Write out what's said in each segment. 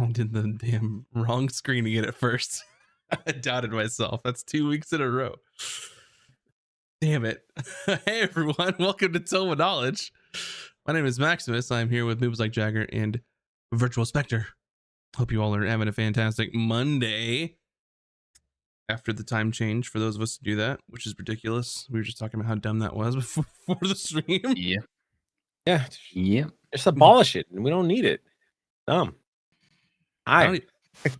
I did the damn wrong screen again at first. I doubted myself. That's 2 weeks in a row. Damn it. Hey everyone, welcome to Tome of Knowledge. My name is Maximus. I'm here with Moves Like Jagger and Virtual Spectre. Hope you all are having a fantastic Monday after the time change for those of us who do that, which is ridiculous. We were just talking about how dumb that was before the stream. Yeah. Yeah. Just abolish it, and we don't need it. Dumb. I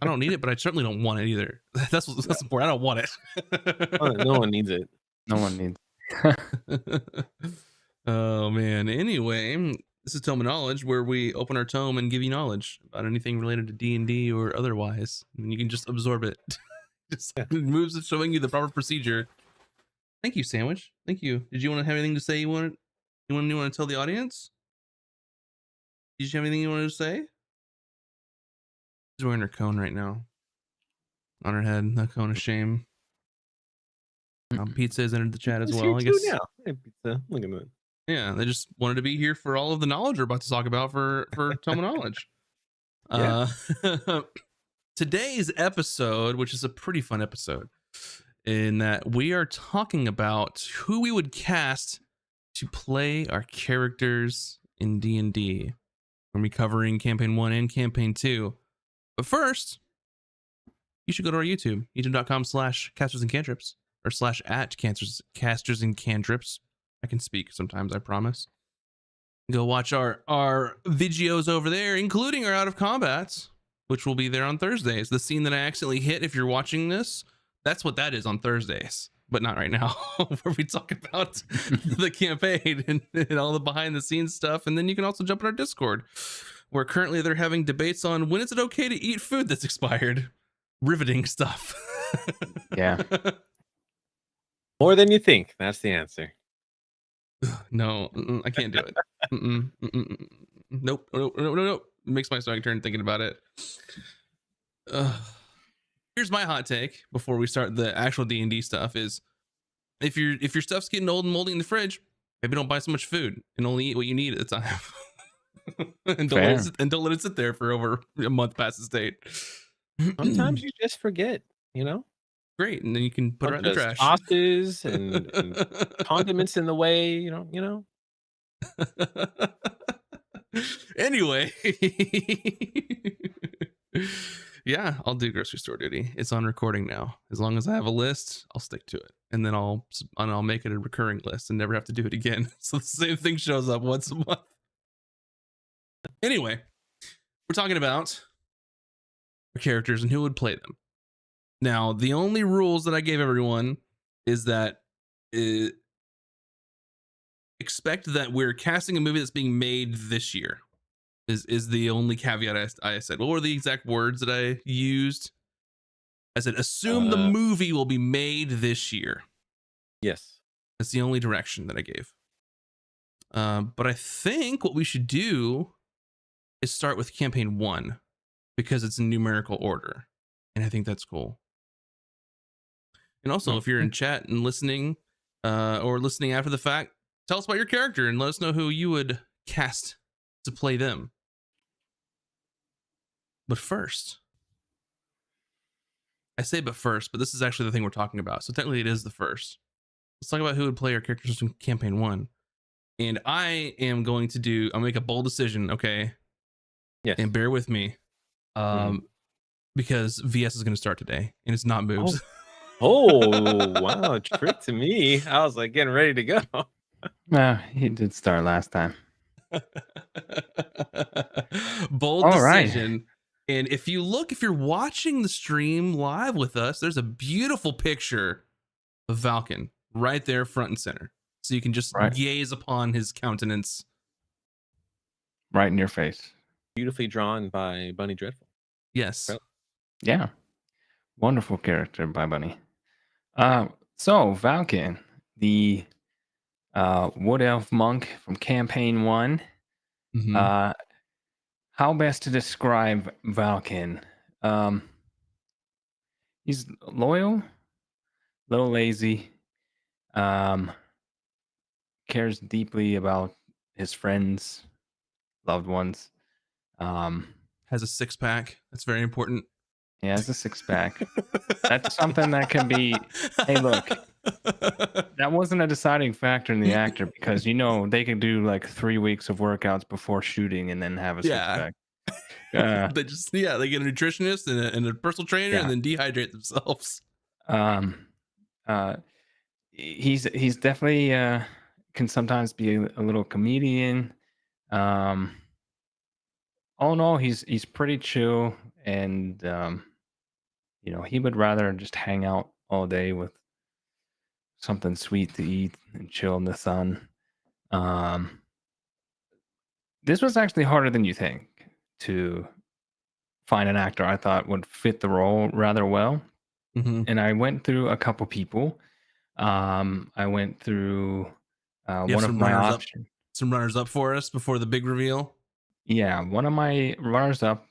don't need it, but I certainly don't want it either. That's important. I don't want it. No one needs it. No one needs. Oh man. Anyway, this is Tome of Knowledge, where we open our tome and give you knowledge about anything related to D&D or otherwise, and you can just absorb it. Just moves of showing you the proper procedure. Thank you, Sandwich. Thank you. Did you want to have anything to say? You want to tell the audience? Did you have anything you wanted to say? She's wearing her cone right now. On her head, the cone of shame. Pizza has entered the chat as well, I guess. Yeah, hey, Pizza. Look at that. Yeah, they just wanted to be here for all of the knowledge we're about to talk about for Tome of Knowledge. Today's episode, which is a pretty fun episode, in that we are talking about who we would cast to play our characters in D&D. We're going to be covering Campaign 1 and Campaign 2. But first, you should go to our YouTube, youtube.com/casters and cantrips, or /casters and cantrips. I can speak sometimes, I promise. Go watch our videos over there, including our Out of Combats, which will be there on Thursdays. The scene that I accidentally hit, if you're watching this, that's what that is on Thursdays, but not right now, where we talk about the campaign and all the behind the scenes stuff. And then you can also jump in our Discord, where currently they're having debates on when is it okay to eat food that's expired. Riveting stuff. Yeah. More than you think. That's the answer. No, I can't do it. Nope. It makes my stomach turn thinking about it. Here's my hot take before we start the actual D&D stuff: is if your stuff's getting old and moldy in the fridge, maybe don't buy so much food and only eat what you need at the time. and don't let it sit there for over a month past its date. Sometimes you just forget, Great, and then you can put it right in the trash. Sauces and condiments in the way, you know. Anyway, yeah, I'll do grocery store duty. It's on recording now. As long as I have a list, I'll stick to it, and then I'll make it a recurring list and never have to do it again. So the same thing shows up once a month. Anyway, we're talking about our characters and who would play them. Now, the only rules that I gave everyone is that expect that we're casting a movie that's being made this year. Is the only caveat I said. What were the exact words that I used? I said, assume the movie will be made this year. Yes. That's the only direction that I gave. But I think what we should do is start with Campaign 1, because it's in numerical order. And I think that's cool. And also, if you're in chat and listening, or listening after the fact, tell us about your character and let us know who you would cast to play them. But first, I say but this is actually the thing we're talking about. So technically it is the first. Let's talk about who would play our characters in Campaign 1. And I am going to I'll make a bold decision, okay? Yes. And bear with me. Because VS is going to start today, and it's not moves. Oh wow, trick to me. I was like getting ready to go. He did start last time. Bold All decision. Right. And if you're watching the stream live with us, there's a beautiful picture of Valken right there front and center. So you can just gaze upon his countenance. Right in your face. Beautifully drawn by Bunny Dreadful. Yes. Yeah. Wonderful character by Bunny. So Valken, the Wood Elf monk from Campaign 1. Mm-hmm. How best to describe Valken? He's loyal, a little lazy, cares deeply about his friends, loved ones, Has a 6-pack. That's very important. He has a 6-pack. That's something that can be. Hey, look, that wasn't a deciding factor in the actor because they could do like 3 weeks of workouts before shooting and then have a Yeah. 6-pack. They they get a nutritionist and a personal trainer Yeah. and then dehydrate themselves. Um, uh, he's definitely can sometimes be a little comedian. Um, all in all, he's pretty chill, and he would rather just hang out all day with something sweet to eat and chill in the sun. Um, this was actually harder than you think to find an actor I thought would fit the role rather well. Mm-hmm. And I went through a couple people. I went through one of my options. Some runners up for us before the big reveal. Yeah, one of my runners up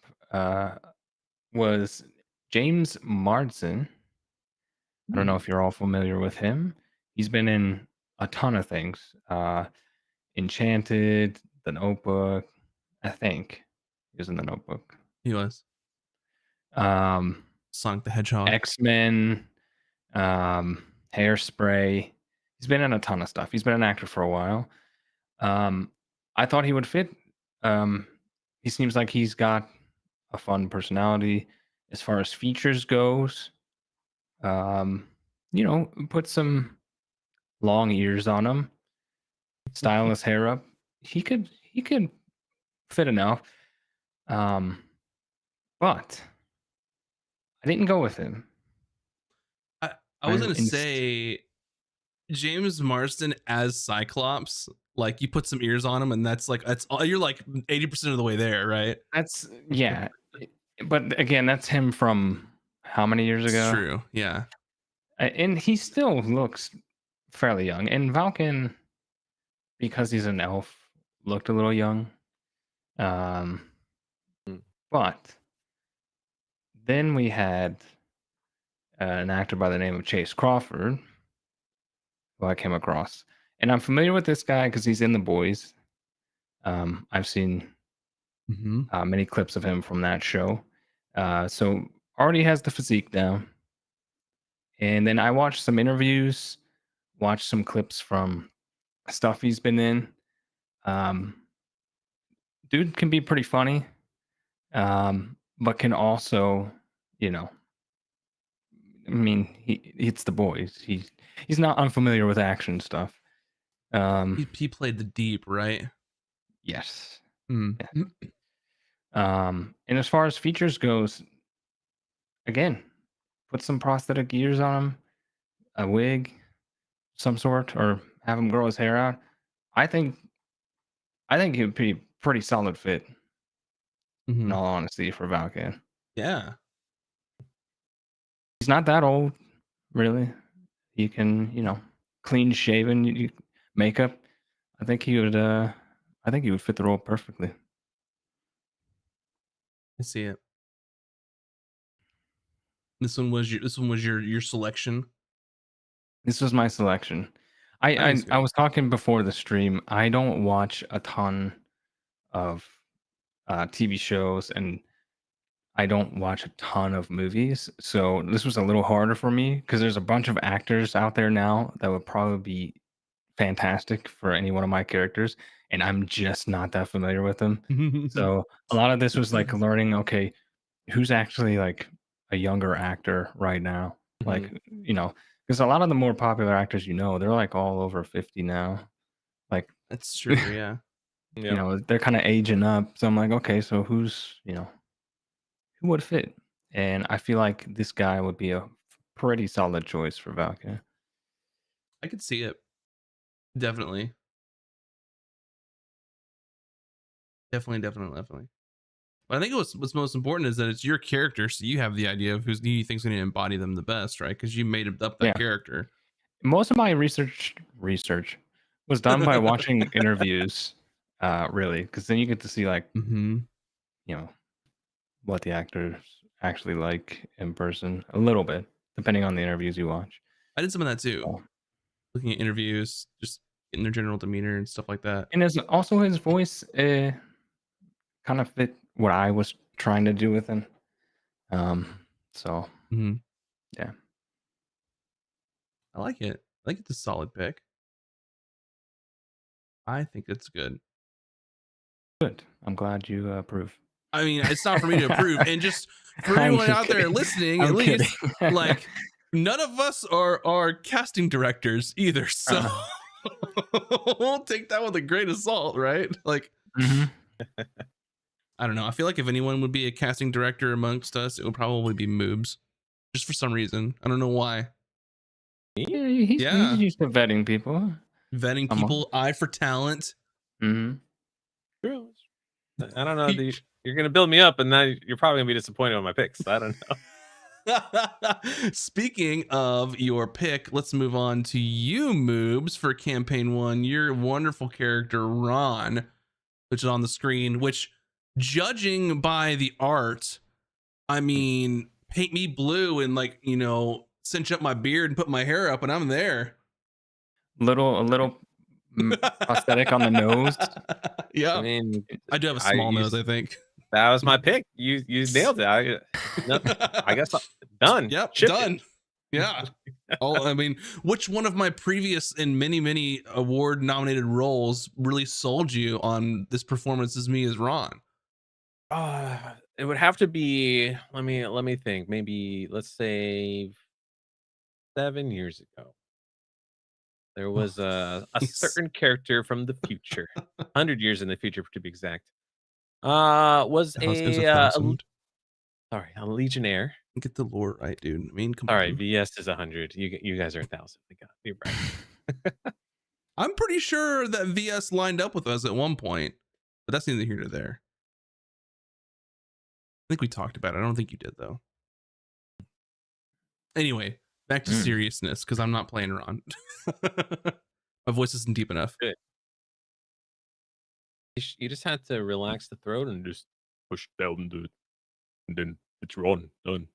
was James Marsden. I don't know if you're all familiar with him. He's been in a ton of things. Enchanted, The Notebook. I think he was in The Notebook. He was Sonic the Hedgehog. X-Men, Hairspray. He's been in a ton of stuff. He's been an actor for a while. I thought he would fit. He seems like he's got a fun personality. As far as features goes, put some long ears on him, style his hair up. He could fit enough. But I didn't go with him. I was gonna say James Marsden as Cyclops. Like you put some ears on him, and that's all. You're like 80% of the way there, right? That's yeah. But again, that's him from how many years ago? It's true. Yeah. And he still looks fairly young. And Valken, because he's an elf, looked a little young. But then we had an actor by the name of Chase Crawford, who I came across. And I'm familiar with this guy because he's in The Boys. I've seen many clips of him from that show. So already has the physique down. And then I watched some interviews, watched some clips from stuff he's been in. Dude can be pretty funny, but can also, it's The Boys. He's not unfamiliar with action stuff. He played the Deep, right? Yes. Mm. Yeah. And as far as features goes, again, put some prosthetic ears on him, a wig, some sort, or have him grow his hair out. I think he would be pretty solid fit. In all honesty, for Valken. Yeah. He's not that old, really. He can, clean shaven, makeup. I think he would fit the role perfectly. I see it. This one was your selection. This was my selection. I was talking before the stream. I don't watch a ton of TV shows, and I don't watch a ton of movies. So this was a little harder for me because there's a bunch of actors out there now that would probably be fantastic for any one of my characters, and I'm just not that familiar with them. So a lot of this was like learning, okay, who's actually like a younger actor right now? Like, because a lot of the more popular actors, they're like all over 50 now. Like, that's true, yeah. They're kind of aging up. So I'm like, okay, so who would fit? And I feel like this guy would be a pretty solid choice for Valka. I could see it. Definitely. Definitely. But I think what's most important is that it's your character, so you have the idea of who you think's going to embody them the best, right? Because you made up that character. Most of my research was done by watching interviews, really, because then you get to see like, what the actors actually like in person a little bit, depending on the interviews you watch. I did some of that too. Looking at interviews, just getting their general demeanor and stuff like that. And also his voice kind of fit what I was trying to do with him. So Mhm. yeah, I like it. I think it's a solid pick. I think it's good. good. I'm glad you approve. I mean, it's not for me to approve, and just for I'm everyone just out there kidding. listening, at I'm kidding. least, like, none of us are casting directors either, so we'll take that with a grain of salt, right? Like, Mhm. I don't know. I feel like if anyone would be a casting director amongst us, it would probably be Moobs, just for some reason. I don't know why. Yeah, he's Yeah, used to vetting people. vetting Come on. people, eye for talent. Mhm. True. I don't know. You're gonna build me up, and then you're probably gonna be disappointed with my picks. I don't know. Speaking of your pick, let's move on to you, Moobs, for campaign 1. Your wonderful character, Ron, which is on the screen, which, judging by the art, I mean, paint me blue and, like, cinch up my beard and put my hair up and I'm there. A little prosthetic on the nose. I Yeah. mean, I do have a small nose, I think. that was my pick. You nailed it. I guess done. Yep, Ship done. Yeah. Oh, I mean, which one of my previous and many award nominated roles really sold you on this performance as me as Ron? It would have to be. Let me think. Maybe let's say 7 years ago. There Oh, was a nice. certain character from the future, 100 years in the future to be exact. Was It was a, a thousand. sorry, a legionnaire. Get the lore right, dude. I mean, come All right, on. VS is 100. You guys are 1,000. You're right. I'm pretty sure that VS lined up with us at one point, but that's neither here nor there. I think we talked about it. I don't think you did, though. Anyway, back to seriousness, because I'm not playing Ron. My voice isn't deep enough. Good. You just had to relax the throat and just push down the, and then it's on done.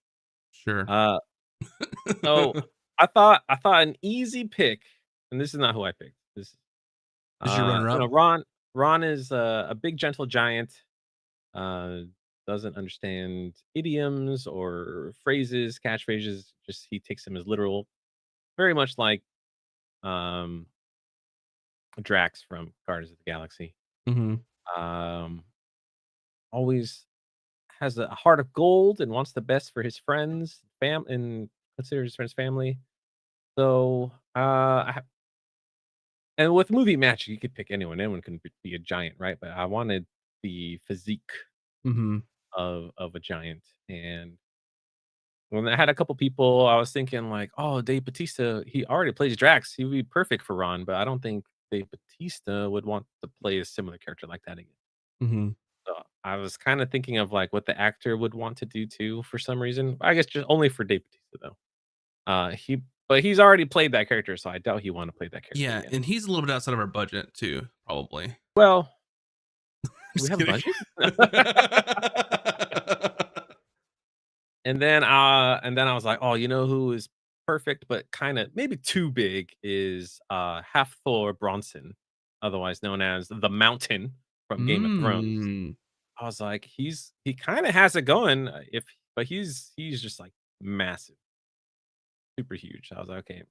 Sure. So I thought an easy pick, and this is not who I picked. This Is your runner up? Ron is a big gentle giant. Uh, doesn't understand idioms or phrases, catchphrases. Just he takes them as literal. Very much like um Drax from Guardians of the Galaxy. Mm-hmm. Um, always has a heart of gold and wants the best for his friends, and considers his friends family. So, and with movie magic, you could pick anyone. Anyone can be a giant, right? But I wanted the physique Mm-hmm. of a giant. And when I had a couple people, I was thinking like, oh, Dave Batista, he already plays Drax. He would be perfect for Ron, but I don't think Dave Batista would want to play a similar character like that again. Mm-hmm. So I was kind of thinking of like what the actor would want to do too for some reason. I guess just only for Dave Batista though. But he's already played that character, so I doubt he want to play that character Yeah, again. and he's a little bit outside of our budget too, probably. Well, do we Just have a kidding. budget? And then I was like, oh, you know who is perfect, but kind of maybe too big is half Thor Bronson, otherwise known as the Mountain from Game of Thrones. Mm. I was like, he kind of has it going, but he's just like massive, super huge. I was like, okay,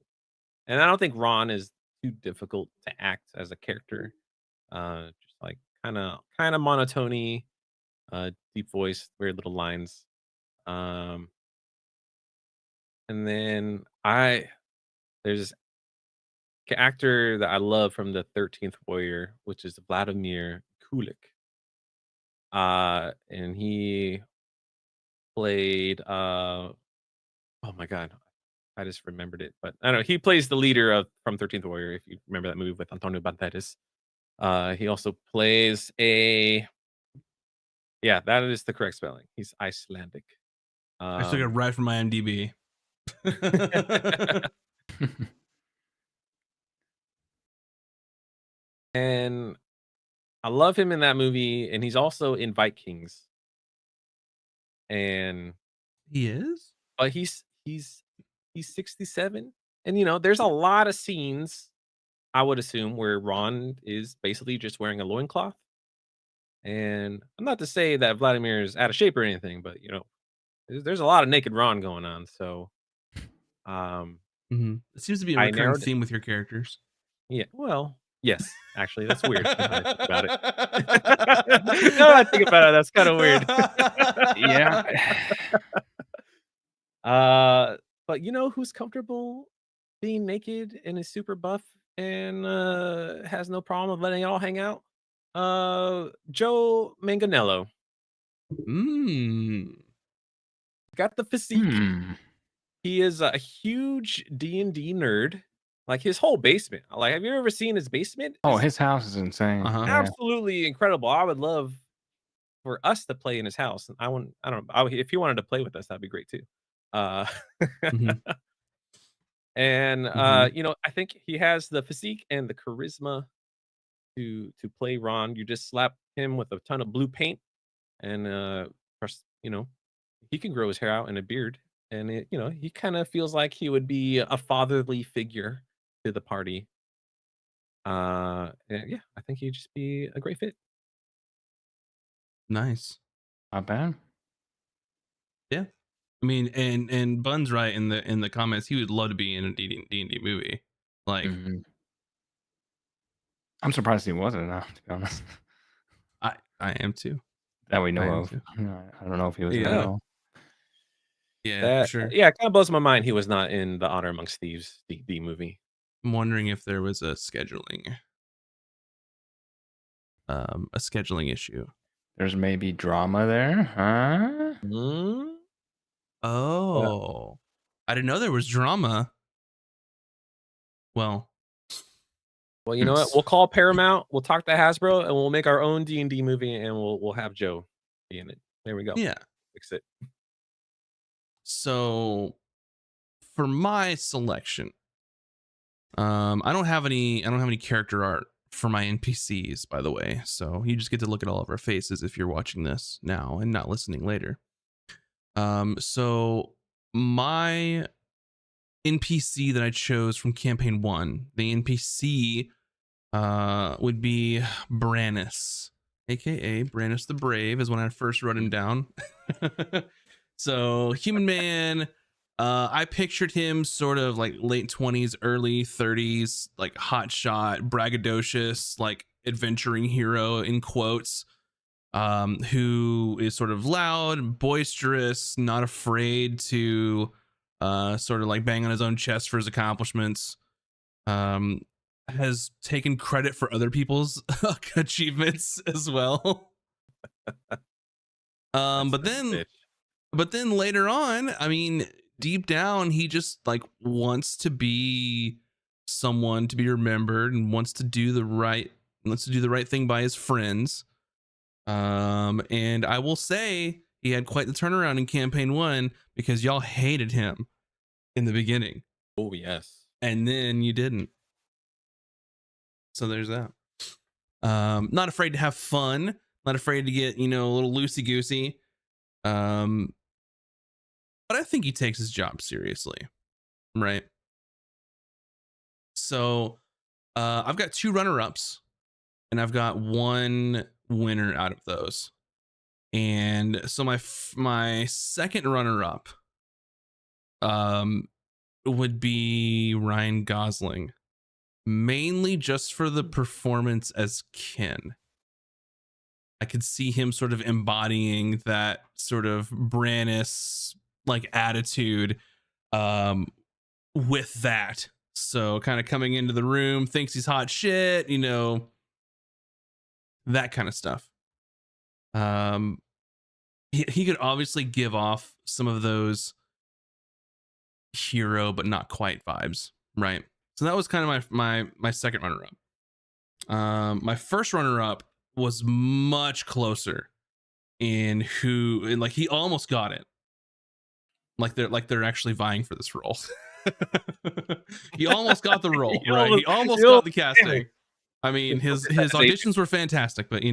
and I don't think Ron is too difficult to act as a character. Just like kind of monotony, deep voice, very little lines. Um, and then there's this actor that I love from the 13th Warrior, which is Vladimir Kulik. And he played oh my god, I just remembered it, but I don't know. He plays the leader of from 13th Warrior. If you remember that movie with Antonio Banderas, he also plays a yeah, that is the correct spelling. He's Icelandic. I took it Um, right from my IMDb. and I love him in that movie, and he's also in Vikings. And He is? but he's 67, and there's a lot of scenes I would assume where Ron is basically just wearing a loincloth. And I'm not to say that Vladimir is out of shape or anything, but there's a lot of naked Ron going on. So um It seems to be a I recurring narrowed it. theme with your characters. Yeah, well, yes, actually, that's weird now that I think about it. Now that I think about it, that's kind of weird. Yeah. uh, but you know who's comfortable being naked and is super buff and has no problem with letting it all hang out? Joe Manganiello. Mm. Got the physique. Hmm. He is a huge D&D nerd. Like his whole basement. Like, have you ever seen his basement? Oh, It's his house is insane. Uh-huh. Yeah. absolutely incredible. I would love for us to play in his house. And I don't know. If he wanted to play with us, that'd be great too. Uh, Mhm. and Mhm. I think he has the physique and the charisma to play Ron. You just slap him with a ton of blue paint, and press, he can grow his hair out and a beard, and he kind of feels like he would be a fatherly figure to the party. And yeah, I think he'd just be a great fit. Nice. Not bad. Yeah. I mean, and Bun's right in the comments. He would love to be in a D&D movie. Like, Mhm. I'm surprised he wasn't now, to be honest. I am too. That we I know am of. too. I don't know if he was in it at Yeah. all. Yeah, for That sure. yeah, it kind of blows my mind he was not in the Honor Amongst Thieves D movie. I'm wondering if there was a scheduling issue. There's maybe drama there, huh? Mm? Oh, I didn't know there was drama. Well, Well, you know what? We'll call Paramount. We'll talk to Hasbro, and we'll make our own D&D movie, and we'll have Joe be in it. There we go. yeah. Fix it. So for my selection, I don't have any character art for my NPCs, by the way. So you just get to look at all of our faces if you're watching this now and not listening later. So my NPC that I chose from campaign 1, the NPC would be Brannis, aka Brannis the Brave, is when I first wrote him down. So human man, I pictured him sort of like late 20s, early 30s, like hotshot, braggadocious, like adventuring hero in quotes, who is sort of loud, boisterous, not afraid to sort of like bang on his own chest for his accomplishments. Has taken credit for other people's achievements as well. But then later on, I mean, deep down, he just like wants to be someone to be remembered and wants to do the right thing by his friends. And I will say he had quite the turnaround in campaign 1 because y'all hated him in the beginning. Oh yes. And then you didn't. So there's that. Not afraid to have fun, not afraid to get, a little loosey goosey. But I think he takes his job seriously, right? So I've got 2 runner-ups and I've got 1 winner out of those. And so my second runner-up would be Ryan Gosling, mainly just for the performance as Ken. I could see him sort of embodying that sort of Brannis like attitude with that. So kind of coming into the room, thinks he's hot shit, that kind of stuff. He could obviously give off some of those hero but not quite vibes, right? So that was kind of my second runner up. My first runner up was much closer in like he almost got it. Like they're actually vying for this role. He almost got the role, right? He almost got the casting. I mean, his auditions were fantastic, but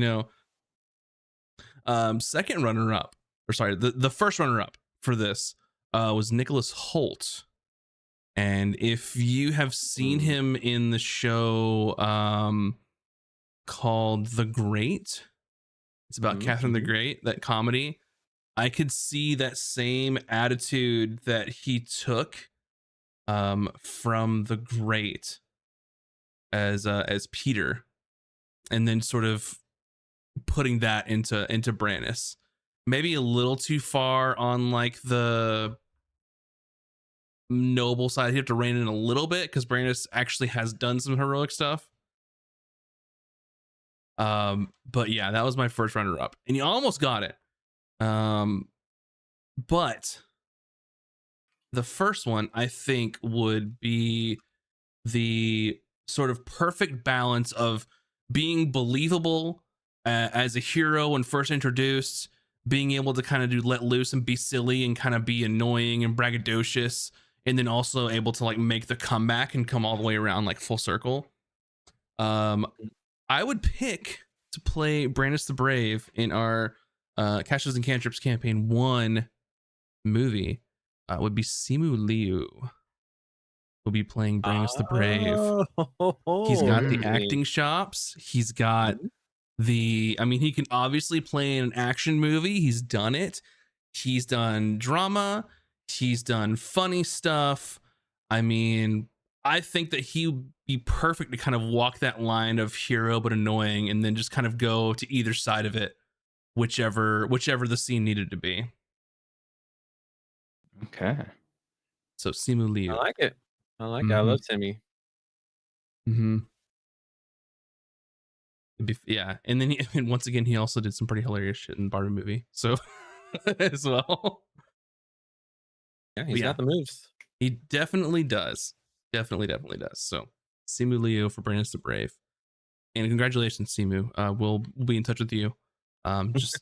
second runner up, or sorry, the first runner up for this was Nicholas Hoult. And if you have seen him in the show called The Great, It's about Mhm, Catherine the mhm. Great, that comedy. I could see that same attitude that he took from the Great as Peter, and then sort of putting that into Brannis. Maybe a little too far on like the noble side. You have to rein in a little bit because Brannis actually has done some heroic stuff. But yeah, that was my first runner up, and you almost got it. But the first one I think would be the sort of perfect balance of being believable as a hero when first introduced, being able to kind of do let loose and be silly and kind of be annoying and braggadocious, and then also able to like make the comeback and come all the way around like full circle. Um, I would pick to play Brandis the Brave in our Caches and Cantrips campaign 1 movie. Would be Simu Liu. Will be playing Brandis the Brave. He's got the Mm. acting chops. He's got I mean, he can obviously play in an action movie. He's done it. He's done drama. He's done funny stuff. I mean, I think that he would be perfect to kind of walk that line of hero but annoying and then just kind of go to either side of it, whichever the scene needed to be. Okay. So Simu I Liu. like it. I like it. I love Timmy. Mm-hmm. Yeah, and then and once again, he also did some pretty hilarious shit in the Barbie movie. So as well. Yeah, he's got the moves. He definitely does. Definitely does. So Simu Leo for Brandis the Brave. And congratulations, Simu. We'll be in touch with you. Just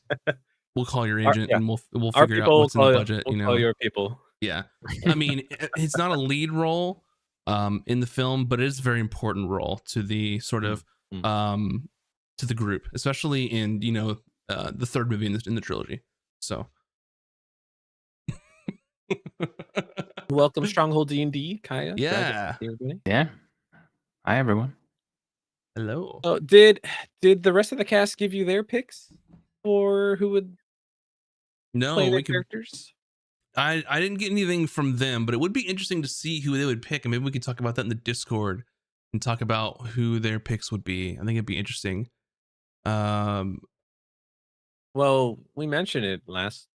we'll call your agent and we'll Our figure out people what's in the budget. will call your people. Yeah. I mean, it's not a lead role in the film, but it is a very important role to the sort of to the group, especially in the third movie in the trilogy. So Welcome, Stronghold D&D, Kaya. yeah. Yeah. Hi, everyone. Hello. Oh, did the rest of the cast give you their picks for who would play their characters? I didn't get anything from them, but it would be interesting to see who they would pick, and maybe we could talk about that in the Discord and talk about who their picks would be. I think it'd be interesting. Well, we mentioned it last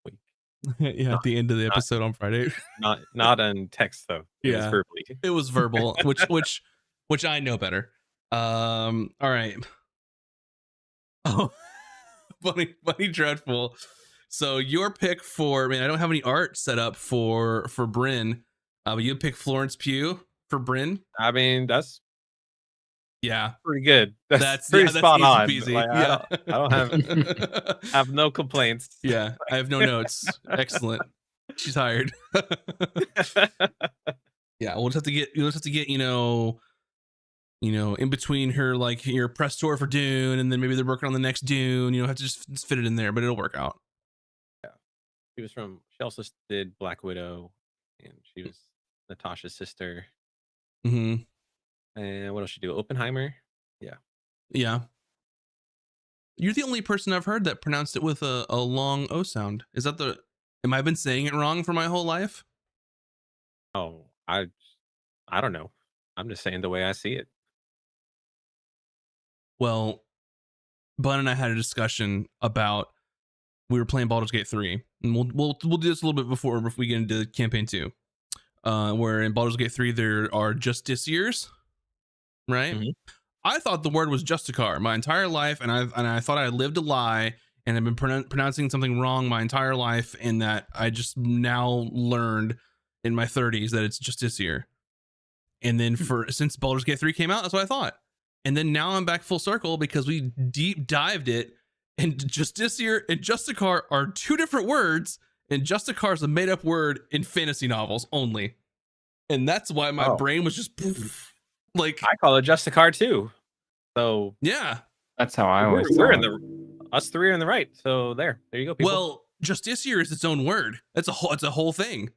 week. Yeah, at the end of the episode on Friday. Not on text though. It was verbally. It was verbal, which I know better. All right. Oh, funny dreadful. So your pick for, I mean, I don't have any art set up for Bryn, but you pick Florence Pugh for Bryn. I mean, that's pretty good. That's pretty spot on. Peasy. Like, Yeah. I don't have no complaints. Yeah, I have no notes. Excellent. She's hired. Yeah, you'll just have to get in between her, like your press tour for Dune, and then maybe they're working on the next Dune. Have to just fit it in there, but it'll work out. Yeah, she also did Black Widow, and she was Natasha's sister. Mm-hmm. And what else she do? Oppenheimer. Yeah. You're the only person I've heard that pronounced it with a long O sound. Is that am I been saying it wrong for my whole life? Oh, I don't know. I'm just saying the way I see it. Well, Bun and I had a discussion about, we were playing Baldur's Gate 3, and we'll do this a little bit before we get into campaign 2. Where in Baldur's Gate 3 there are justiciars, right? Mm-hmm. I thought the word was justicar my entire life, and I thought I lived a lie and I've been pronouncing something wrong my entire life, and that I just now learned in my 30s that it's justiciar. And then since Baldur's Gate 3 came out, that's what I thought. And then now I'm back full circle because we deep dived it, and justiciar and justicar are two different words, and justicar is a made up word in fantasy novels only. And that's why my brain was just like, I call it justicar too. So yeah, that's how I always. Us three are in the right. So there you go. People. Well, justiciar is its own word. It's a whole thing.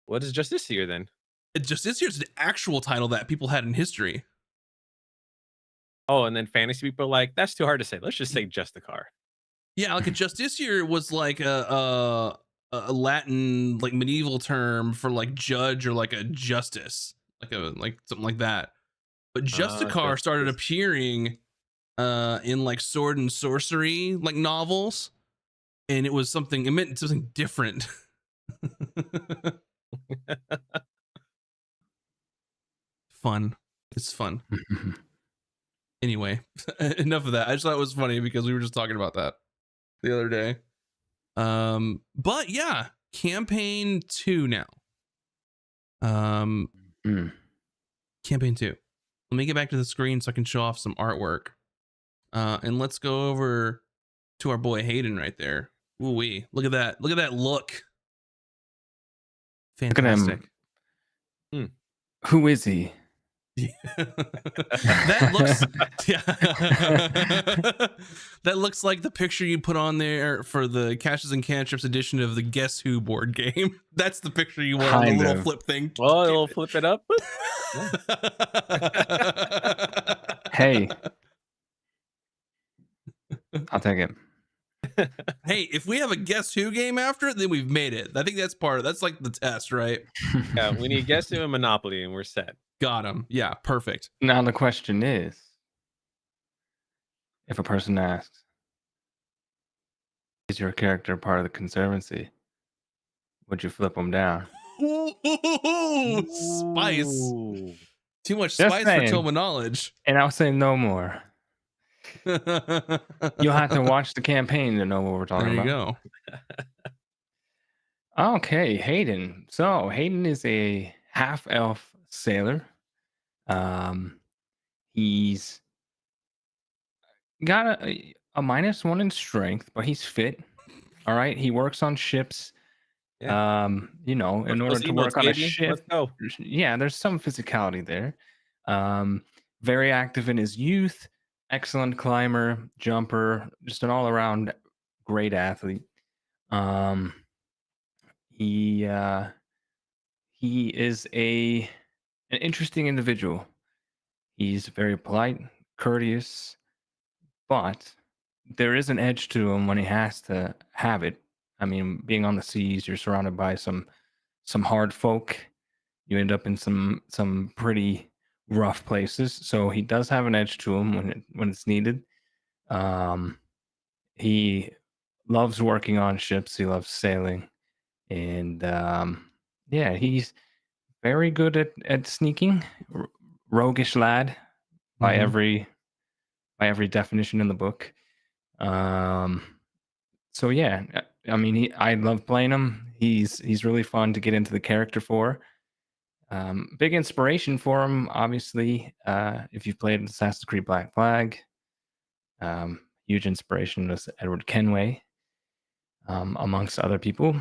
What is justiciar then? Justiciar is an actual title that people had in history. Oh, and then fantasy people are like, that's too hard to say. Let's just say Justicar. Yeah, like a justiciar was like a Latin like medieval term for like judge or like a justice, like something like that. But Justicar started Justice. appearing in like sword and sorcery like novels, and it meant something different. Fun. It's fun. Anyway, enough of that. I just thought it was funny because we were just talking about that the other day. But yeah, campaign 2 now. Campaign 2. Let me get back to the screen so I can show off some artwork. And let's go over to our boy Hayden right there. Ooh wee. Look at that. Look at that look. Fantastic. Look at him. Who is he? That looks yeah. That looks like the picture you put on there for the Caches and Cantrips edition of the Guess Who board game. That's the picture you want on the little flip thing. Oh, it'll flip it up. Hey, I'll take it. Hey, if we have a Guess Who game after it, then we've made it. I think that's like the test, right? Yeah, we need Guess Who and Monopoly, and we're set. Got him. Yeah, perfect. Now the question is, if a person asks, is your character part of the Conservancy? Would you flip them down? Ooh, spice. Ooh. Too much Just spice saying. for Tome knowledge. And I'll say no more. You'll have to watch the campaign to know what we're talking about. There you go. Okay, Hayden. So Hayden is a half-elf sailor. He's got a -1 in strength, but he's fit. All right, he works on ships. Yeah. In order to work on a ship, Let's go. yeah, there's some physicality there. Very active in his youth, excellent climber, jumper, just an all-around great athlete. He is an interesting individual. He's very polite, courteous, but there is an edge to him when he has to have it. I mean, being on the seas, you're surrounded by some hard folk. You end up in some pretty rough places. So he does have an edge to him when it's needed. He loves working on ships. He loves sailing, and yeah, he's very good at sneaking. Roguish lad by every definition in the book. So yeah, I mean, I love playing him. He's really fun to get into the character for. Big inspiration for him, obviously. If you've played Assassin's Creed Black Flag, huge inspiration was Edward Kenway, amongst other people.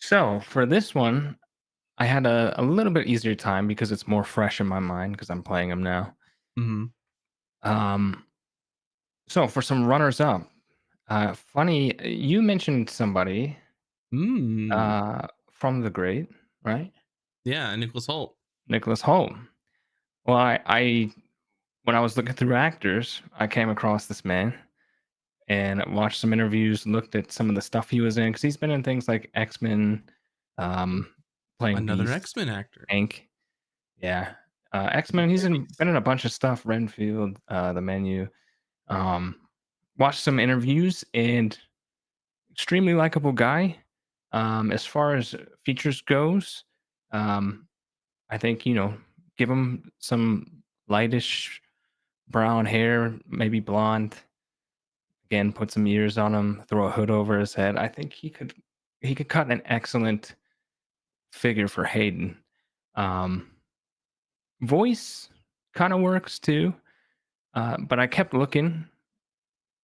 So for this one, I had a little bit easier time because it's more fresh in my mind because I'm playing him now. So for some runners up, funny, you mentioned somebody from The Great, right? Yeah, Nicholas Hoult. Nicholas Hoult. Well, I when I was looking through actors, I came across this man and watched some interviews, looked at some of the stuff he was in because he's been in things like X-Men, playing Another Beast, X-Men actor. Hank. Yeah. X-Men, been in a bunch of stuff, Renfield, The Menu. Watched some interviews and extremely likable guy. As far as features goes, I think, give him some lightish brown hair, maybe blonde. Again, put some ears on him, throw a hood over his head. I think he could cut an excellent figure for Hayden. Voice kind of works too, but I kept looking,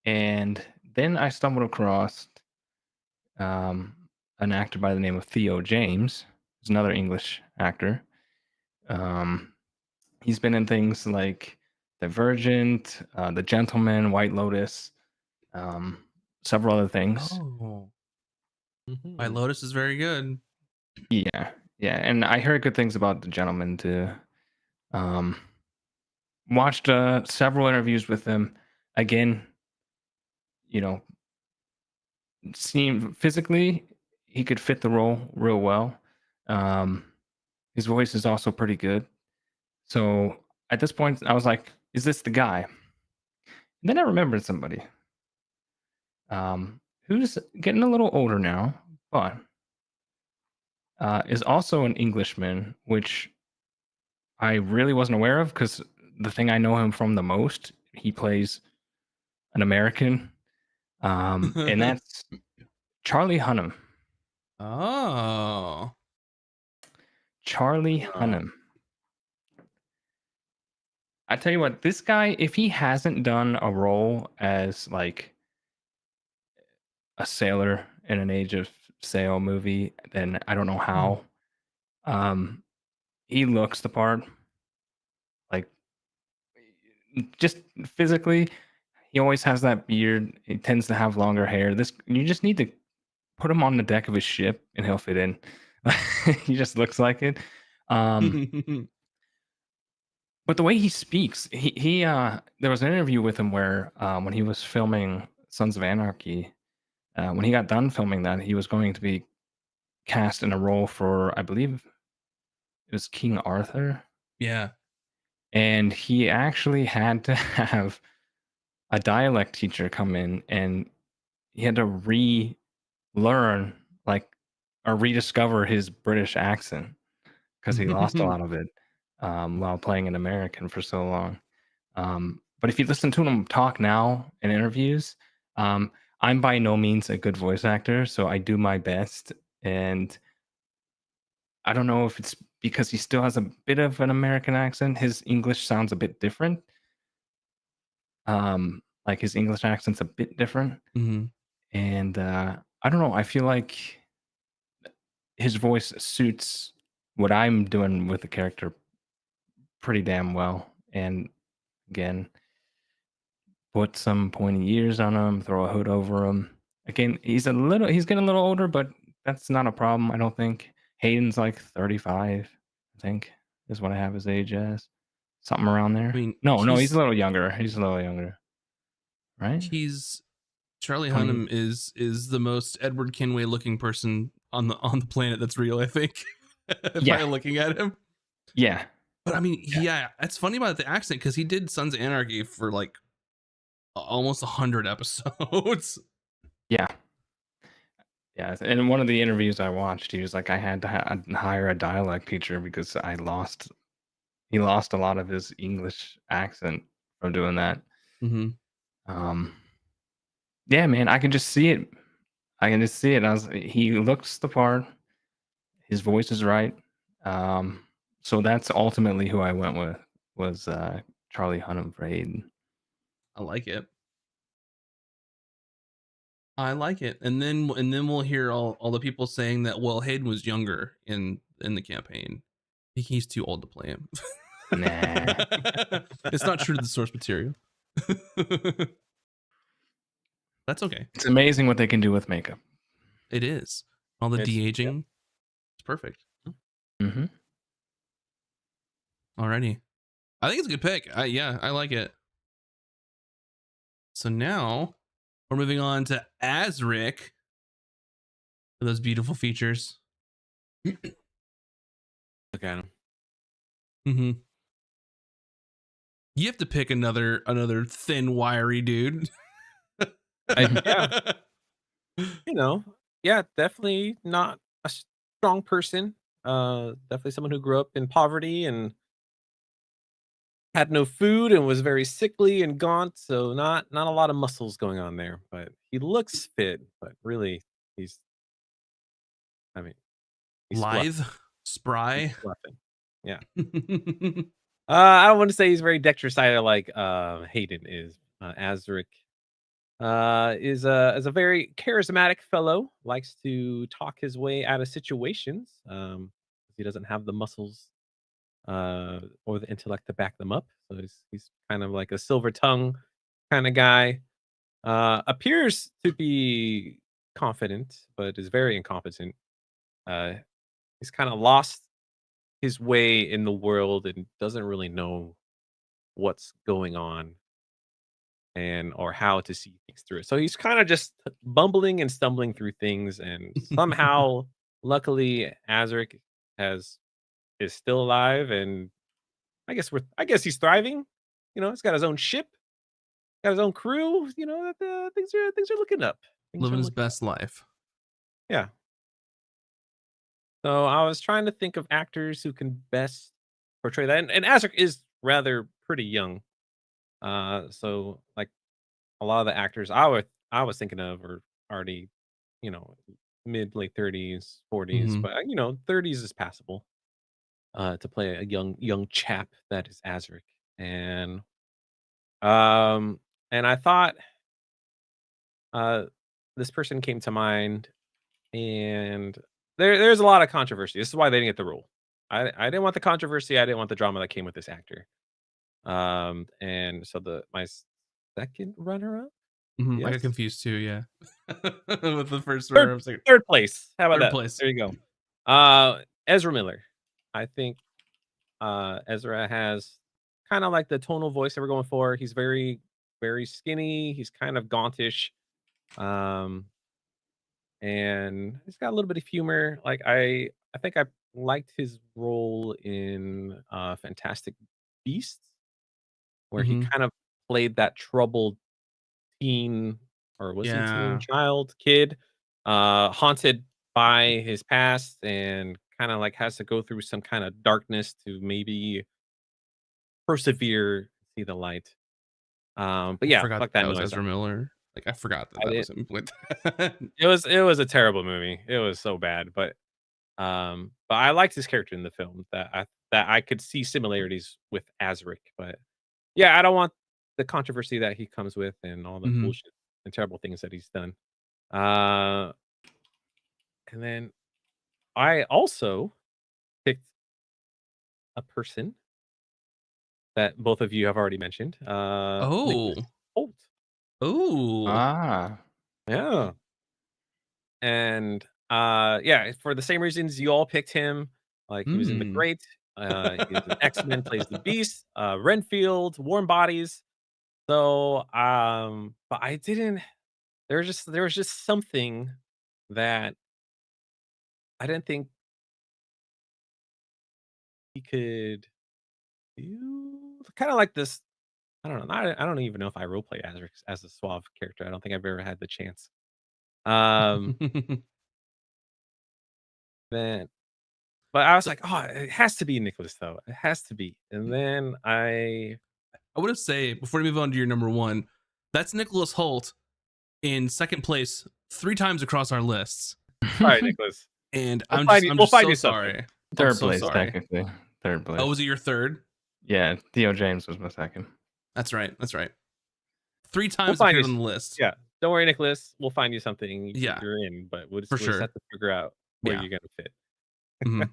and then I stumbled across an actor by the name of Theo James. He's another English actor. He's been in things like Divergent, The Gentleman, White Lotus, several other things. Oh. White Lotus is very good. Yeah, and I heard good things about The Gentleman too. watched several interviews with him. Again, you know, seemed physically he could fit the role real well. Um, his voice is also pretty good. So at this point, I was like, "Is this the guy?" And then I remembered somebody who's getting a little older now, but is also an Englishman, which I really wasn't aware of because the thing I know him from the most, he plays an American, and that's Charlie Hunnam. Oh. Charlie Hunnam. I tell you what, this guy, if he hasn't done a role as like a sailor in an Age of Sail movie, then I don't know how. He looks the part. Like just physically, he always has that beard. He tends to have longer hair. This you just need to put him on the deck of his ship and he'll fit in. He just looks like it. But the way he speaks, he there was an interview with him where when he was filming Sons of Anarchy, when he got done filming that, he was going to be cast in a role for, I believe it was King Arthur. Yeah. And he actually had to have a dialect teacher come in and he had to relearn like or rediscover his British accent because he lost a lot of it while playing an American for so long. But if you listen to him talk now in interviews, I'm by no means a good voice actor, so I do my best. And I don't know if it's because he still has a bit of an American accent. His English sounds a bit different. Like his English accent's a bit different. And I don't know. I feel like his voice suits what I'm doing with the character pretty damn well. And again, put some pointy ears on him, throw a hood over him. Again, he's getting a little older, but that's not a problem, I don't think. Hayden's like 35, I think, is what I have his age as. Something around there. I mean, No, he's a little younger. He's a little younger. Right? He's Charlie 20. Hunnam is the most Edward Kenway looking person on the planet that's real, I think. By looking at him. Yeah. But I mean, yeah, it's funny about the accent because he did Sons of Anarchy for like almost 100 episodes. Yeah. Yeah. And in one of the interviews I watched, he was like, I had to hire a dialect teacher because he lost a lot of his English accent from doing that. Yeah, man, I can just see it. He looks the part. His voice is right. So that's ultimately who I went with was Charlie Hunnam for Hayden. I like it. And then we'll hear all the people saying that Hayden was younger in the campaign. I think he's too old to play him. Nah. It's not true to the source material. That's okay. It's amazing what they can do with makeup. It is. All the de-aging. It's perfect. Mm-hmm. Alrighty. I think it's a good pick. I like it. So now we're moving on to Azric. Those beautiful features. Look at him. You have to pick another thin, wiry dude. Yeah. Definitely not a strong person. Definitely someone who grew up in poverty and had no food and was very sickly and gaunt. So not a lot of muscles going on there, but he looks fit. But really, he's lithe, spry. Yeah. I don't want to say he's very dexterous either, like Hayden is. Azric is a very charismatic fellow. Likes to talk his way out of situations. He doesn't have the muscles or the intellect to back them up. So he's kind of like a silver tongue kind of guy. Appears to be confident, but is very incompetent. He's kind of lost his way in the world and doesn't really know what's going on and or how to see things through it. So he's kind of just bumbling and stumbling through things, and somehow, luckily, Azric has is still alive, and I guess he's thriving. You know, he's got his own ship, got his own crew. You know, things are looking up. Things Living are his looking up. best life. Yeah. So I was trying to think of actors who can best portray that, and Azric is rather pretty young. So like a lot of the actors I was thinking of are already, you know, mid late 30s, 40s, Hmm. but you know, 30s is passable. To play a young chap that is Azric, and um, and I thought uh this person came to mind, and there's a lot of controversy. This is why they didn't get the role. I didn't want the controversy. I didn't want the drama that came with this actor. And so my second runner up, I yes, got confused too. Yeah, with the first third runner, I was like third place. How about third that? place. There you go. Ezra Miller. I think Ezra has kind of like the tonal voice that we're going for. He's very skinny. He's kind of gauntish. Um, and he's got a little bit of humor. Like I think I liked his role in Fantastic Beasts, where he Hmm. kind of played that troubled teen, or was he teen, Yeah, child, kid, haunted by his past, and kind of like has to go through some kind of darkness to maybe persevere, see the light. But I yeah, forgot fuck that, that that was noise. Ezra Miller. Like I forgot that I that did. was him with. It was a terrible movie. It was so bad, but I liked his character in the film, that I could see similarities with Azric. But yeah, I don't want the controversy that he comes with and all the Hmm. bullshit and terrible things that he's done. Uh, and then I also picked a person that both of you have already mentioned, Nicholas Oh, Holt. oh. Ah. Yeah. And yeah, for the same reasons you all picked him. Like he was in The Mm. Great, he was in X-Men, plays the Beast, Renfield, Warm Bodies. So but I didn't there was just something that I didn't think he could do. Kind of like this. I don't know. I don't even know if I roleplay as a suave character. I don't think I've ever had the chance. Um, then, but I was like, oh, it has to be Nicholas though. It has to be. And then I would have say before we move on to your number one, that's Nicholas Holt in second place 3 times across our lists, sorry, Nicholas. and I'm We'll just find so you something. sorry. I'm Third so place, sorry. technically. Third Oh, place. was it your third? Yeah, Theo James was my second. That's right. That's right. 3 We'll times find you. appeared on the list. Yeah, don't worry, Nicholas. We'll find you something Yeah, you're in, but for we'll just sure. have to figure out where Yeah. you're gonna fit. Hmm.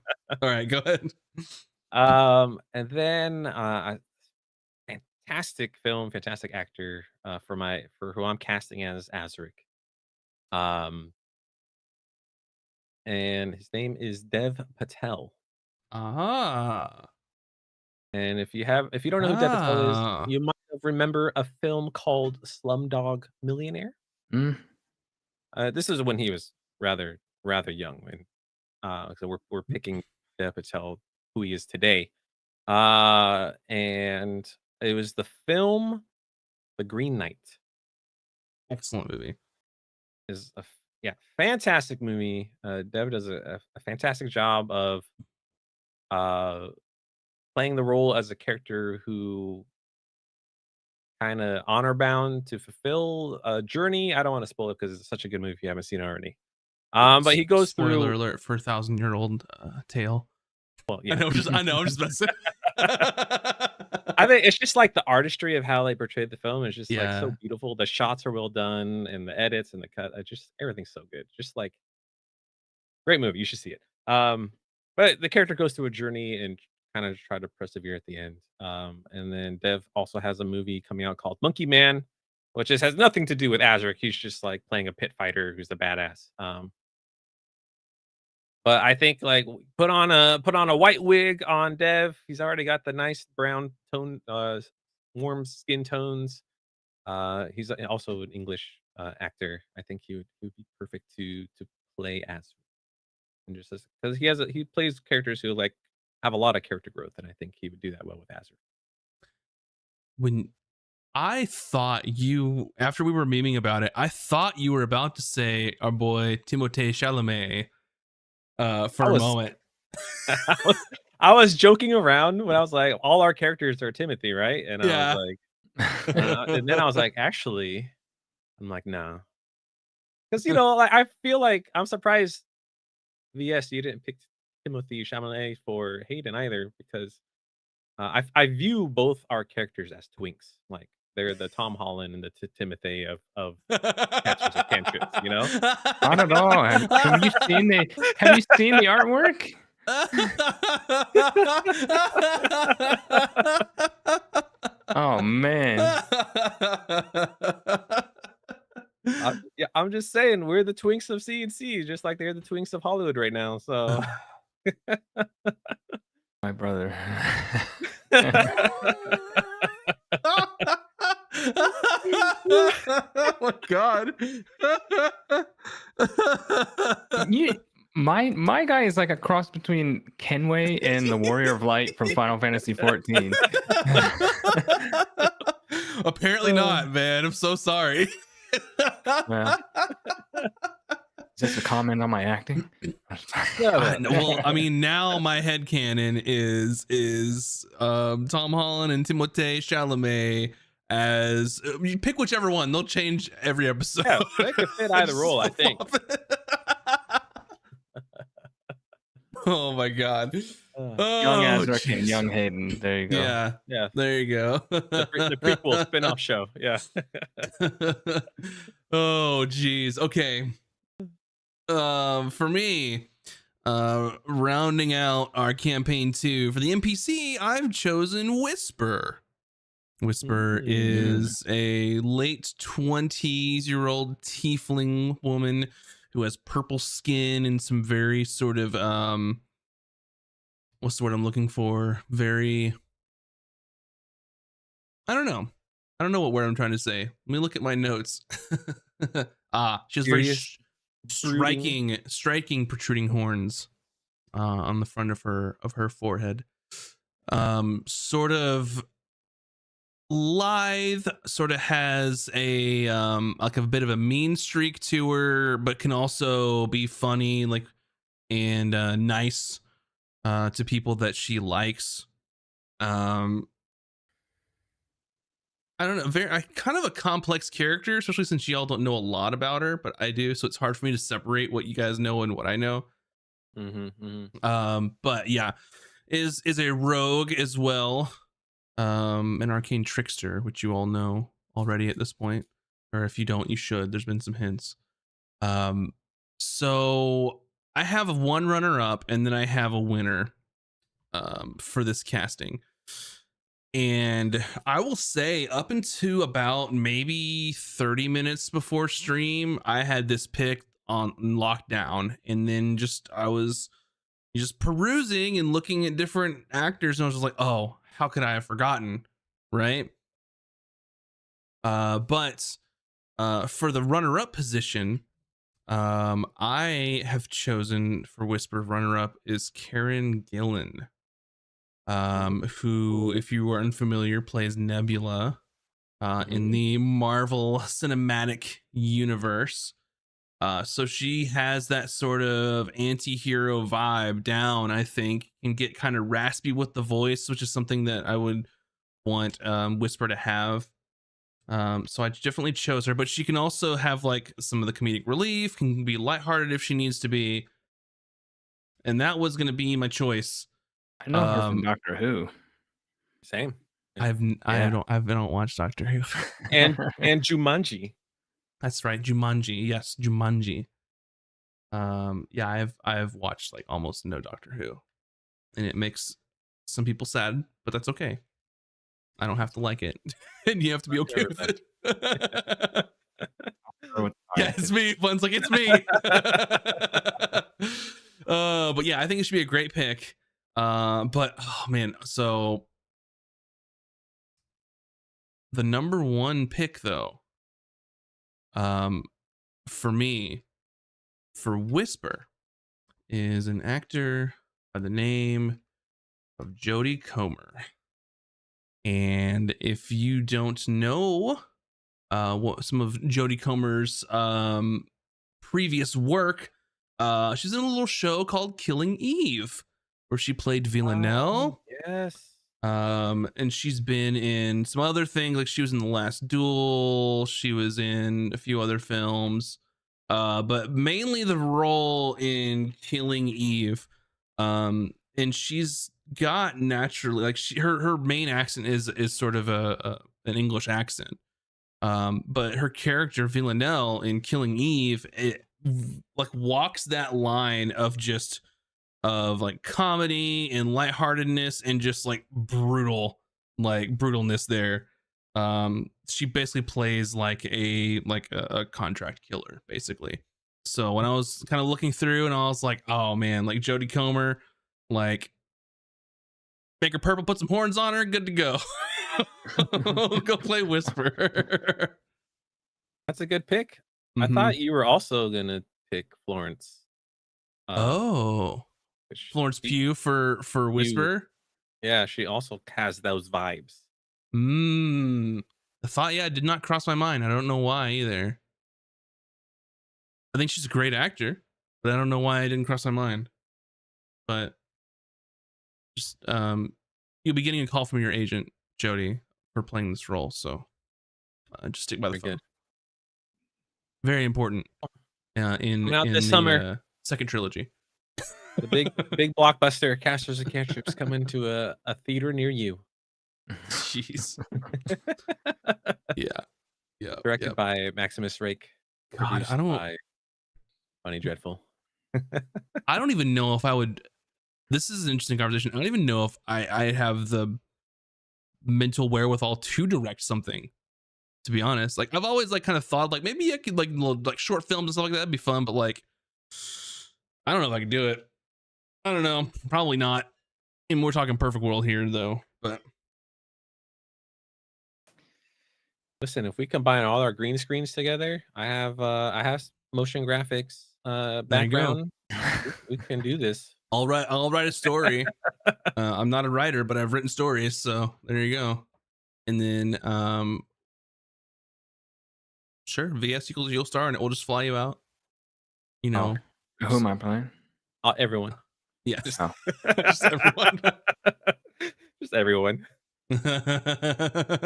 All right, go ahead. And then a fantastic film, fantastic actor for who I'm casting as Azric. Um, and his name is Dev Patel. Ah, And if you don't know who Dev Patel is, ah. you might remember a film called Slumdog Millionaire. Mm. This is when he was rather young, and so we're picking Dev Patel who he is today. And it was the film The Green Knight. Excellent movie. Is yeah, fantastic movie. Dev does a fantastic job of uh playing the role as a character who kind of honor bound to fulfill a journey. I don't want to spoil it because it's such a good movie if you haven't seen it already. But he goes Spoiler through. alert for 1,000-year-old tale. Well, I yeah. know, I'm just messing. I think it's just like the artistry of how they portrayed the film is just like so Yeah. beautiful. The shots are well done, and the edits and the cut, just everything's so good. Just like great movie. You should see it. But the character goes through a journey and kind of try to persevere at the end. And then Dev also has a movie coming out called Monkey Man, which has nothing to do with Azric. He's just like playing a pit fighter who's the badass. But I think like put on a white wig on Dev. He's already got the nice brown tone warm skin tones. He's also an English actor. I think he would be perfect to play as, and just because he plays characters who like have a lot of character growth, and I think he would do that well with Azure. When I thought you, after we were memeing about it, I thought you were about to say our boy Timothée Chalamet for I a was moment. I was I was joking around when I was like, all our characters are Timothy, right? And I was Yeah. like, and then I was like, actually, I'm like, no, because like I feel like I'm surprised. VS, you didn't pick Timothy Chalamet for Hayden either, because I view both our characters as twinks. Like they're the Tom Holland and the Timothy of Catchers and Cantrips. Not at all. Have you seen the artwork? Oh man. Yeah, I'm just saying we're the twinks of CNC, just like they're the twinks of Hollywood right now. So My brother. Oh my god. My guy is like a cross between Kenway and the Warrior of Light from Final Fantasy 14. Apparently not, man. I'm so sorry. Yeah. Is this a comment on my acting? Well, I mean, now my headcanon is Tom Holland and Timothée Chalamet as you pick whichever one. They'll change every episode. Yeah, they could fit either role, I think. Oh my god. Young Azrak and young Hayden. There you go. Yeah. There you go. The prequel spin-off show. Yeah. Oh geez. Okay. For me, rounding out our campaign 2 for the NPC, I've chosen Whisper. Whisper is a late 20s-year-old tiefling woman who has purple skin and some very sort of what's the word I'm looking for? Very, I don't know what word I'm trying to say. Let me look at my notes. She has very striking protruding horns on the front of her forehead. Sort of lithe, sort of has a like a bit of a mean streak to her, but can also be funny, like, and nice to people that she likes. I don't know, kind of a complex character, especially since y'all don't know a lot about her, but I do, so it's hard for me to separate what you guys know and what I know. But yeah, is a rogue as well, an arcane trickster, which you all know already at this point, or if you don't, you should. There's been some hints. So I have one runner up, and then I have a winner for this casting. And I will say, up into about maybe 30 minutes before stream, I had this pick on lockdown, and then I was just perusing and looking at different actors, and I was just like, oh, how could I have forgotten, right? But for the runner-up position, I have chosen for Whisper runner-up is Karen Gillan. Who, if you are unfamiliar, plays Nebula in the Marvel Cinematic Universe. So she has that sort of anti-hero vibe down, I think, and get kind of raspy with the voice, which is something that I would want Whisper to have. So I definitely chose her, but she can also have like some of the comedic relief, can be lighthearted if she needs to be. And that was going to be my choice. I know her from Doctor Who. Same. I don't watch Doctor Who. and Jumanji. That's right, Jumanji. Yes, Jumanji. Yeah, I've watched like almost no Doctor Who, and it makes some people sad, but that's okay. I don't have to like it, and you have to be okay with it. Yeah, it's me. Fun's like, it's me. But yeah, I think it should be a great pick. But oh man, so the number one pick though, for me, for Whisper, is an actor by the name of Jodie Comer. And if you don't know what some of Jodie Comer's previous work, she's in a little show called Killing Eve, where she played Villanelle. Yes. And she's been in some other things, like she was in The Last Duel, she was in a few other films, but mainly the role in Killing Eve. And she's got naturally, like her main accent is sort of an English accent. But her character Villanelle in Killing Eve, it like walks that line of just of like comedy and lightheartedness and just like brutalness there. She basically plays like a contract killer, basically. So when I was kind of looking through and I was like, oh man, like Jodie Comer, like make her purple, put some horns on her, good to go. Go play Whisper. That's a good pick. I Mhm. thought you were also gonna pick Florence. Oh, Which Florence she- Pugh for Whisper. yeah, she also has those vibes. The thought, yeah, did not cross my mind. I don't know why either. I think she's a great actor, but I don't know why it didn't cross my mind. But just you'll be getting a call from your agent, Jodie, for playing this role. So just stick by the Very phone. good. Very important in Coming out this the summer. second trilogy. The big blockbuster Casters and Cantrips coming to a theater near you. Jeez. Yeah. Directed by Maximus Rake. God, Produced I don't by Funny Dreadful. I don't even know if I would. This is an interesting conversation. I don't even know if I have the mental wherewithal to direct something. To be honest, like I've always like kind of thought like maybe I could like little like short films and stuff like that. That'd be fun, but like I don't know if I could do it. I don't know. Probably not. And we're talking perfect world here though. But Listen, if we combine all our green screens together, I have motion graphics there you go. background. We can do this. I'll write a story. I'm not a writer, but I've written stories, so there you go. And then sure, VS equals you'll star and it will just fly you out. You know. Who am I playing? Everyone. Yeah. Just, Oh. Just everyone. Just everyone.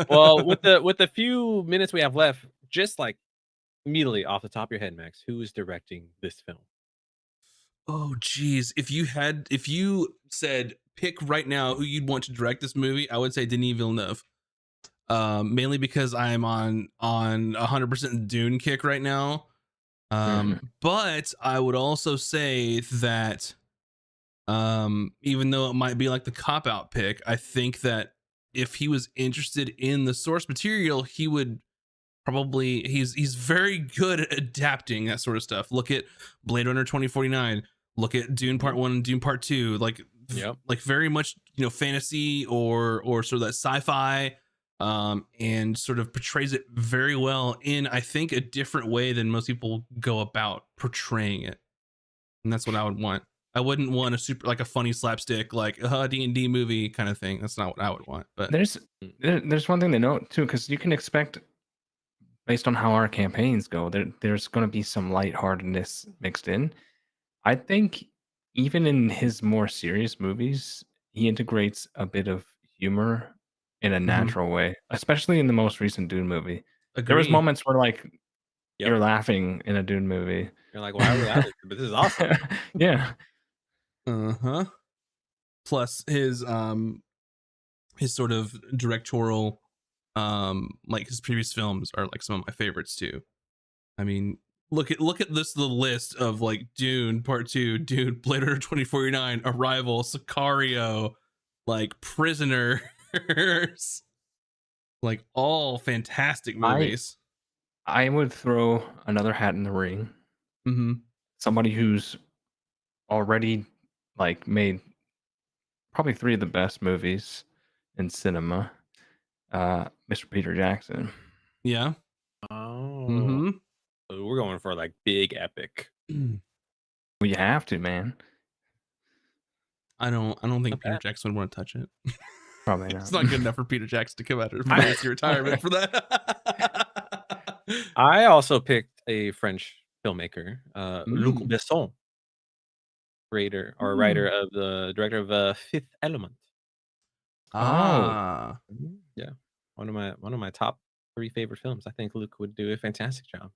Well, with the few minutes we have left, just like immediately off the top of your head, Max, who is directing this film? Oh geez. If you said pick right now who you'd want to direct this movie, I would say Denis Villeneuve. Mainly because I'm on 100% Dune kick right now. But I would also say that even though it might be like the cop out pick, I think that if he was interested in the source material, he would probably he's very good at adapting that sort of stuff. Look at Blade Runner 2049, look at Dune Part 1 and Dune Part 2, like like very much, you know, fantasy or sort of that sci-fi, and sort of portrays it very well in, I think, a different way than most people go about portraying it. And that's what I would want. I wouldn't want a super like a funny slapstick like a D&D movie kind of thing. That's not what I would want. But There's one thing to note too, because you can expect, based on how our campaigns go, there's going to be some lightheartedness mixed in. I think even in his more serious movies, he integrates a bit of humor in a natural way, especially in the most recent Dune movie. There was moments where like you're laughing in a Dune movie. You're like, why are we laughing? But this is awesome. Yeah. Plus his sort of directorial like his previous films are like some of my favorites too. I mean, look at the list of like Dune Part 2, Dune, Blade Runner 2049, Arrival, Sicario, like Prisoners, like all fantastic movies. I would throw another hat in the ring. Somebody who's already like made probably 3 of the best movies in cinema, Mr. Peter Jackson. Yeah. Oh, so we're going for like big epic. Well, you have to, man. I don't think Not Peter bad. Jackson would want to touch it. Probably It's not. not good enough for Peter Jackson to come out of emergency retirement for that. I also picked a French filmmaker, Luc Mm. Besson, writer of the director of Fifth Element. Ah. Yeah, one of my top 3 favorite films. I think Luke would do a fantastic job.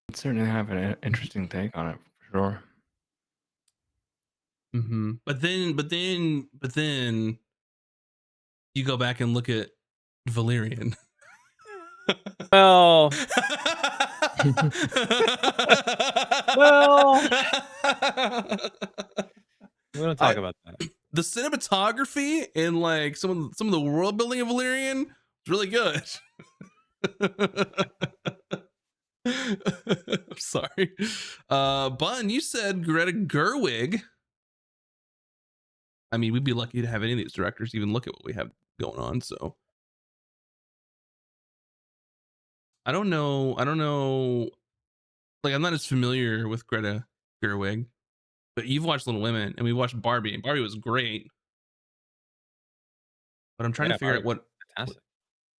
I'd certainly have an interesting take on it for sure. Mm-hmm. But then you go back and look at Valerian. Well, well, we don't talk about that. The cinematography and like some of the world building of Valerian is really good. I'm sorry. Bun, you said Greta Gerwig. I mean, we'd be lucky to have any of these directors even look at what we have going on. So I don't know. Like, I'm not as familiar with Greta Gerwig, but you've watched Little Women and we watched Barbie, and Barbie was great. But I'm trying to figure out what. Fantastic.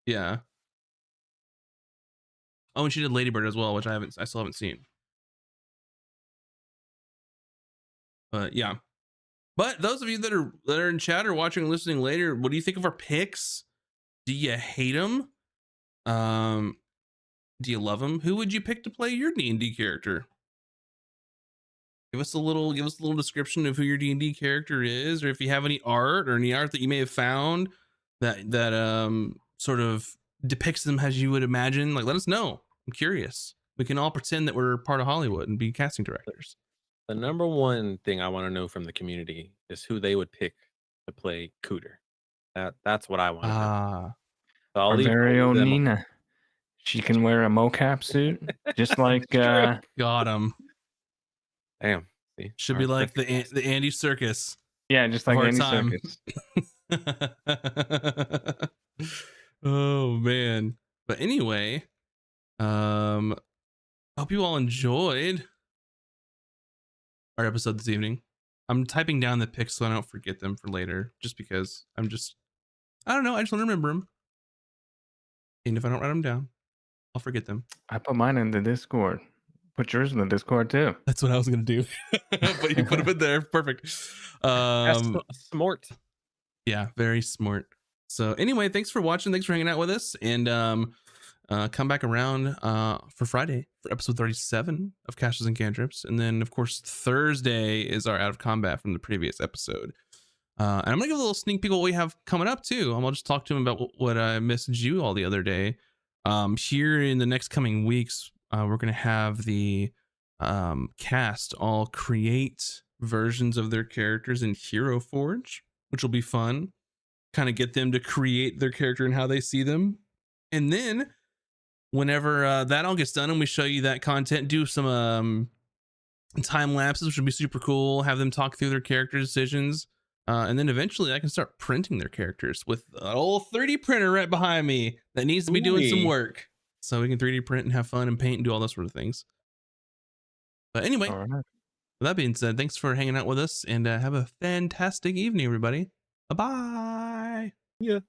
Yeah. Oh, and she did Lady Bird as well, which I still haven't seen. But yeah. But those of you that are in chat or watching or listening later, what do you think of our picks? Do you hate them? Do you love them? Who would you pick to play your D&D character? Give us a little description of who your D&D character is, or if you have any art that you may have found that sort of depicts them as you would imagine. Like, let us know. I'm curious. We can all pretend that we're part of Hollywood and be casting directors. The number one thing I want to know from the community is who they would pick to play Cooter. That's what I want to know. So Our very own Nina. She can wear a mocap suit, just like got him. Damn. See? Should be like the Andy Serkis. Yeah, just like Andy Serkis. Oh man. But anyway, hope you all enjoyed our episode this evening. I'm typing down the picks so I don't forget them for later, just because I don't know, I just want to remember them. And if I don't write them down, I'll forget them. I put mine in the Discord. Put yours in the Discord too. That's what I was gonna do. But you put them in there. Perfect. Smart. Yeah, very smart. So anyway, thanks for watching. Thanks for hanging out with us. And come back around for Friday for episode 37 of Caches and Cantrips. And then of course Thursday is our Out of Combat from the previous episode. And I'm gonna give a little sneak peek of what we have coming up too. I'll just talk to him about what I messaged you all the other day. Here in the next coming weeks, we're gonna have the cast all create versions of their characters in Hero Forge, which will be fun. Kind of get them to create their character and how they see them. And then whenever that all gets done and we show you that content, do some time lapses, which would be super cool. Have them talk through their character decisions. And then eventually I can start printing their characters with an old 3D printer right behind me that needs to be doing some work. So we can 3D print and have fun and paint and do all those sort of things. But anyway, with that being said, thanks for hanging out with us and have a fantastic evening, everybody. Bye-bye. Yeah.